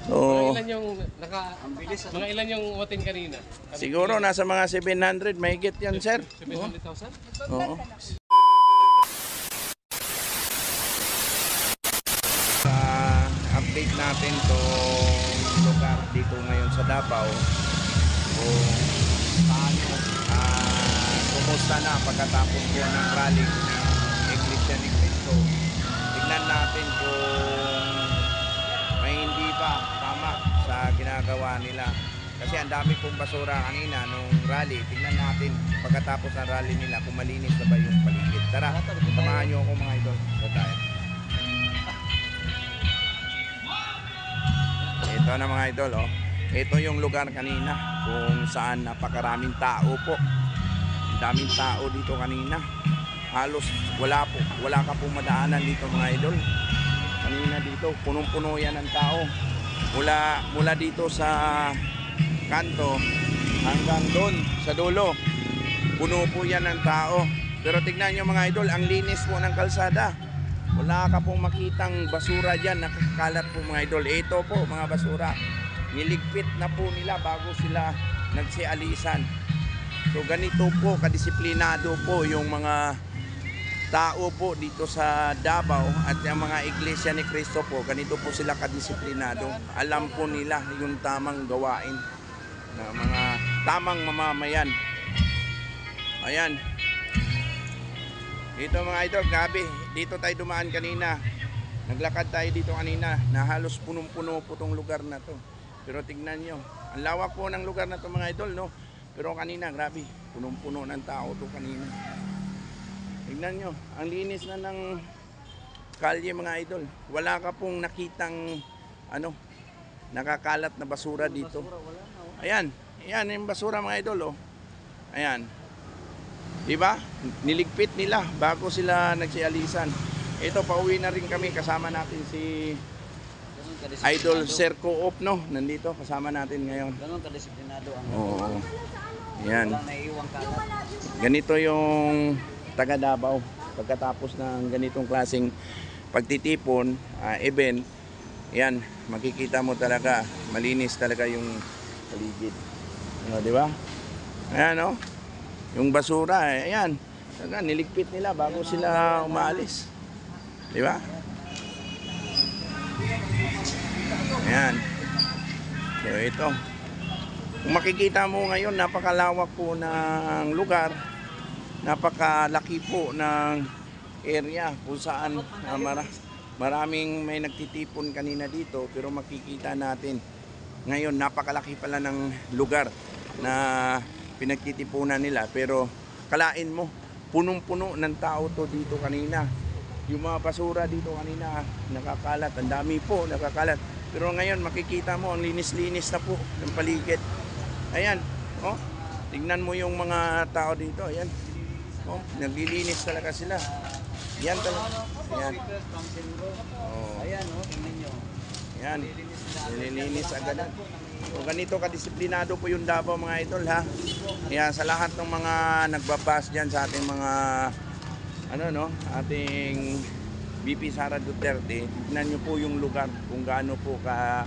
So, Mga ilan yung mga ilan yung watin kanina? siguro nasa mga 700 mahigit yan, sir. 700,000? Oo. Update natin tong lugar dito ngayon sa Davao. Kung paano, kumusta na pagkatapos po ng rally ng Iglesia ni Cristo. Tignan natin kung may hindi pa tama sa ginagawa nila. Kasi ang dami pong basura kanina nung rally. Tignan natin pagkatapos ng rally nila kung malinis na ba yung paligid. Tara, samahan nyo ako mga idol. Ito tayo. Ito na mga idol, oh. Ito yung lugar kanina kung saan napakaraming tao po. Ang daming tao dito kanina. Halos wala ka pong madaanan dito mga idol. Kanina dito, punong-puno yan ng tao. Mula dito sa kanto hanggang doon sa dulo. Puno po yan ng tao. Pero tignan nyo mga idol, ang linis po ng kalsada. Wala ka pong makitang basura dyan, nakakalat po mga idol. Ito po mga basura, niligpit na po nila bago sila nagsialisan. So ganito po, kadisiplinado po yung mga tao po dito sa Davao at yung mga Iglesia ni Cristo po. Ganito po sila kadisiplinado. Alam po nila yung tamang gawain na mga tamang mamamayan. Ayan. Dito mga idol, grabe. Dito tayo dumaan kanina. Naglakad tayo dito kanina na halos punong-puno po tong lugar na to. Pero tignan nyo, ang lawak po ng lugar na to mga idol, no? Pero kanina, grabe, punong-puno ng tao to kanina. Tignan nyo, ang linis na ng kalye mga idol. Wala ka pong nakitang nakakalat na basura dito. Ayan, ayan yung basura mga idol, oh. Ayan. Diba? Niligpit nila bago sila nagsialisan. Ito, pauwi na rin kami. Kasama natin si Idol Sir Co-op, no? Nandito, kasama natin ngayon. Ganun kadisiplinado ang Oo. Yan. walang naiiwang kalat. Ganito yung taga Davao. Pagkatapos ng ganitong klaseng pagtitipon, event, yan, makikita mo talaga, malinis talaga yung paligid. Di ba? Ayan, no? Yung basura, ayan, niligpit nila bago sila umaalis. Di ba? Ayan. So ito. Kung makikita mo ngayon, napakalawak po ng lugar. Napakalaki po ng area kung saan maraming may nagtitipon kanina dito. Pero makikita natin ngayon, napakalaki pala ng lugar na pinagtitipunan nila. Pero kalain mo, punong-puno ng tao to dito kanina. Yung mga basura dito kanina nakakalat, ang dami po nakakalat. Pero ngayon makikita mo ang linis-linis na po ng paligid. Ayan, oh, tignan mo yung mga tao dito. Ayan, oh, naglilinis talaga sila. Yan talaga. Ayan. Oh. Ayan, tingnan nyo. Ayan, nililinis agad. So, ganito kadisiplinado po yung Davao mga idol, ha. Kaya sa lahat ng mga nagbabas dyan sa ating mga ating VP Sara Duterte, tignan nyo po yung lugar kung gaano po ka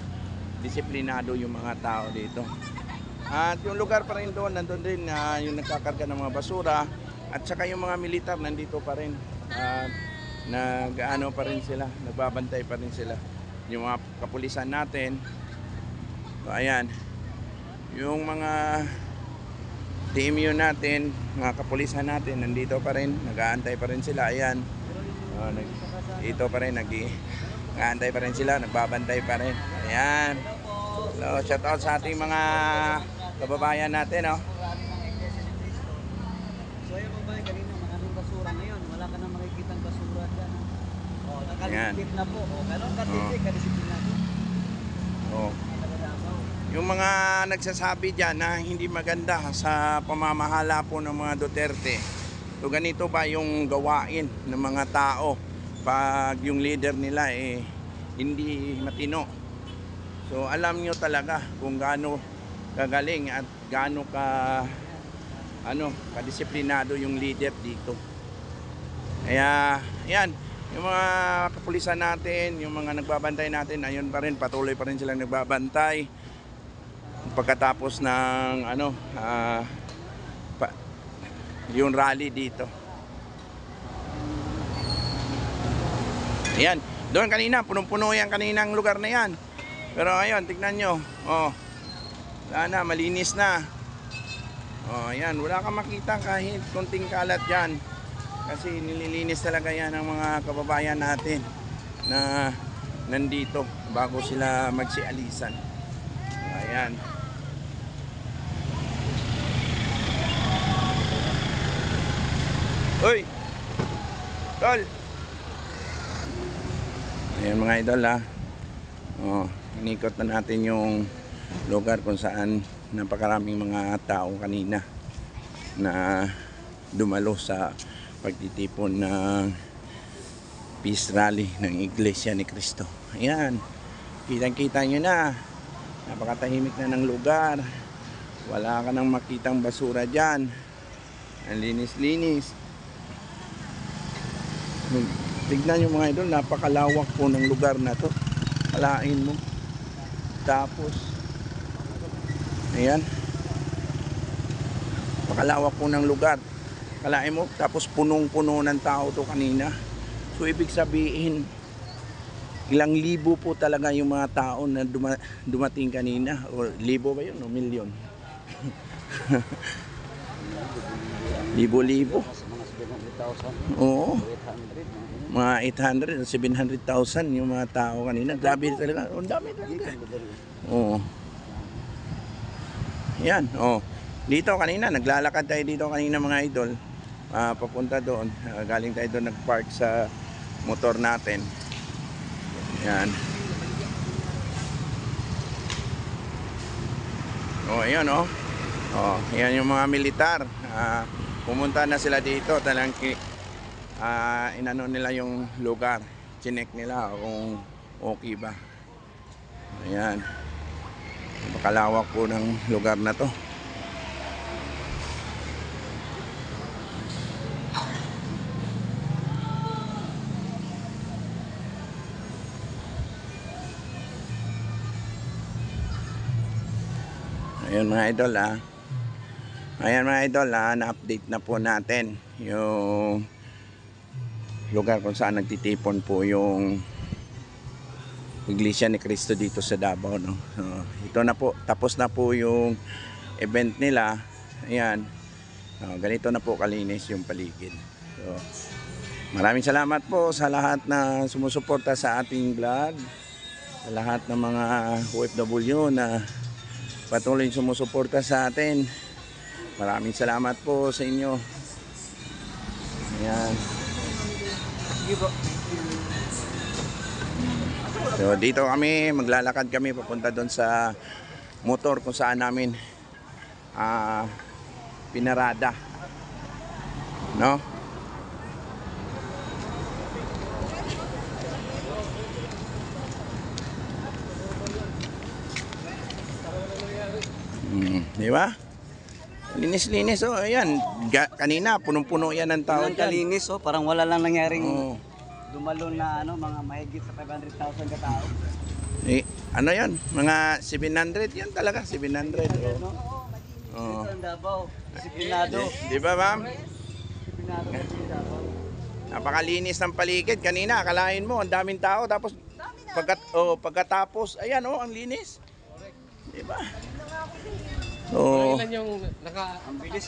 disiplinado yung mga tao dito. At yung lugar pa rin doon, nandun din yung nagkakarga ng mga basura at saka yung mga militar nandito pa rin. Pa rin sila, nagbabantay pa rin sila. Yung mga kapulisan natin. So ayan, yung mga TMU natin, mga kapulisan natin, nandito pa rin, nag-aantay pa rin sila. Ayan, dito pa rin, nag-aantay pa rin sila, nagbabantay pa rin. Ayan, so shout out sa ating mga kababayan natin, oh. So ayun babae, kanina maraming basura ngayon. Wala ka na makikitang basura dyan. Nakaligpit na po. Ganun kadisiplinado. Oh. Yung mga nagsasabi dyan na hindi maganda sa pamamahala po ng mga Duterte. So ganito ba yung gawain ng mga tao pag yung leader nila hindi matino. So alam nyo talaga kung gaano kagaling at gaano kadisiplinado yung leader dito. Kaya yan, yung mga kapulisan natin, yung mga nagbabantay natin, ayun pa rin, patuloy pa rin silang nagbabantay. Pagkatapos ng yung rally dito. Ayan, doon kanina, punong-puno yan kaninang lugar na yan. Pero ayun, tignan nyo. Oh, wala na, malinis na. Oh, ayan, wala kang makita kahit konting kalat dyan. Kasi nililinis talaga yan ng mga kababayan natin na nandito bago sila magsialisan. Ayan. Uy! Tol! Ayan mga idol ha. Oh, inikot na natin yung lugar kung saan napakaraming mga tao kanina na dumalo sa pagtitipon ng peace rally ng Iglesia ni Cristo. Ayan, kitang-kita nyo na, napakatahimik na ng lugar, wala ka nang makitang basura dyan, ang linis-linis. Tignan nyo mga idol, napakalawak po ng lugar na to, kalain mo. Tapos ayan, napakalawak po ng lugar. Kalain mo, tapos punong-puno ng tao to kanina. So ibig sabihin, ilang libo po talaga yung mga tao na dumating kanina. O libo ba yun o milyon? Libo-libo. Mga 700,000, Oo, 800. mga 800, 700,000 yung mga tao kanina. Grabe talaga, ang dami talaga. Oo. Yan, oh. Dito kanina, naglalakad tayo dito kanina mga idol. Papunta doon. Galing tayo doon nagpark sa motor natin. Yan. Oh, ayan oh. Oh, yan yung mga militar. Pumunta na sila dito. Talagang inano nila yung lugar. Chinek nila kung okay ba. Ayan. Napakalawak po ng lugar na to. Ayun mga idol Ayan mga idol na-update na po natin yung lugar kung saan nagtitipon po yung Iglesia ni Cristo dito sa Davao, no? So, ito na po, tapos na po yung event nila. Ayan. Ganito na po kalinis yung paligid. So, maraming salamat po sa lahat na sumusuporta sa ating vlog. Sa lahat ng mga OFW na patuloy sumusuporta sa atin. Maraming salamat po sa inyo. Ayan. Sige bro. So dito kami, maglalakad kami papunta doon sa motor kung saan namin pinarada. No? Di ba? Linis-linis oh, ayan. Kanina punong-puno yan ng tao Walang dyan. kalinis oh, parang wala lang nangyaring Oo. dumalon na mga mahigit sa 500,000 katao. Ano yan? Mga 700 yan talaga, 700. No? Oh. Ito ang Davao, disiplinado. Di ba ma'am? Disiplinado kasi yung Davao. Napakalinis ng paligid. Kanina, akalain mo, ang daming tao. Tapos, pagkatapos, ayan oh, ang linis. Di ba? So, Mga ilan yung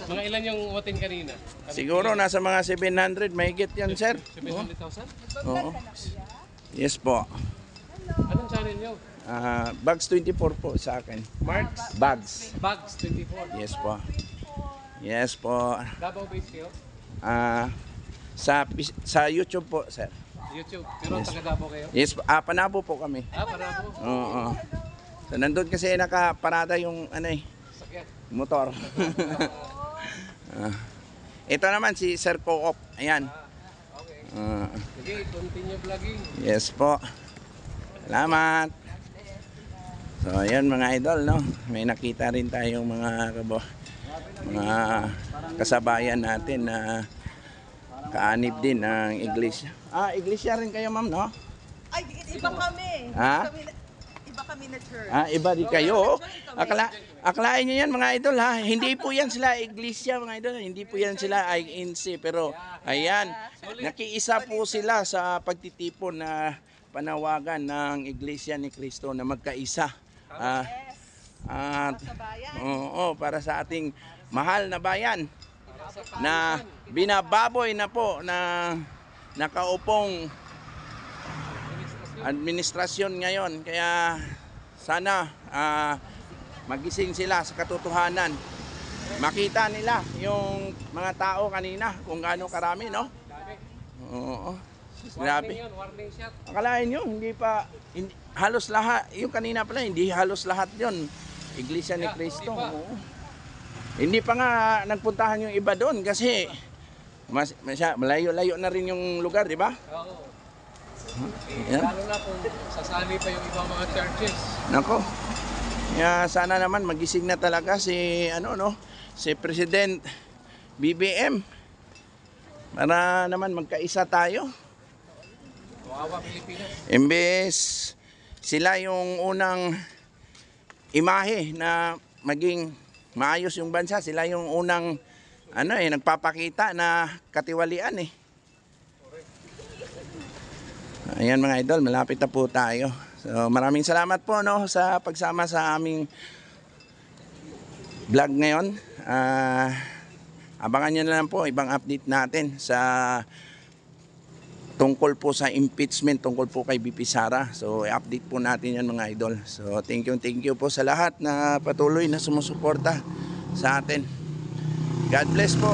mga ilan yung watin kanina? siguro nasa mga 700, mahigit yan, sir. 700,000? Oo. Yes po. Anong channel nyo? Bags 24 po sa akin. Marks? Bags. Bags 24. Yes po. Yes po. Davao base kayo? Sa YouTube po, sir. YouTube. Pero taga Davao kayo? Yes po. Panabo po kami. Panabo. Oo. So, nandun kasi nakaparada yung Sakyan. motor. Ito naman si Sir Co-op. Ayan. Okay. Sige, continue vlogging. Yes po. Salamat. So, ayan mga idol, no? May nakita rin tayong mga kasabayan natin na kaanib din ng iglesia. Iglesia rin kayo, ma'am, no? Ay, iba kami. Ha? Iba kami na church. Iba di kayo. Akalain nyo yan, mga idol, ha? Hindi po yan sila iglesia, mga idol. Hindi po yan sila INC. Pero, ayan, nakiisa po sila sa pagtitipon na panawagan ng Iglesia ni Cristo na magkaisa. At, Sa bayan. oo, para sa ating mahal na bayan na binababoy na po na nakaupong administrasyon ngayon. Kaya sana magising sila sa katotohanan. Makita nila yung mga tao kanina kung gaano karami, no? Oo. Grabe. Warning yun, warning shot. Akalain nyo, halos lahat, yung kanina pala, hindi halos lahat yon Iglesia ni Cristo. Hindi pa. Oo. Hindi pa nga nagpuntahan yung iba doon kasi malayo-layo na rin yung lugar, di ba? Oo. Yan. Lalo na kung sasali pa yung ibang mga churches. Nako. Sana naman magising na talaga si si President BBM. Para naman magkaisa tayo. Kawawa Pilipinas. Imbes sila yung unang imahe na maging maayos yung bansa, sila yung unang nagpapakita na katiwalian eh. Ayan mga idol, malapit na po tayo. So maraming salamat po sa pagsama sa aming vlog ngayon. Abangan nyo na lang po ibang update natin sa tungkol po sa impeachment, tungkol po kay BP Sara. So i-update po natin yan mga idol. So thank you po sa lahat na patuloy na sumusuporta sa atin. God bless po.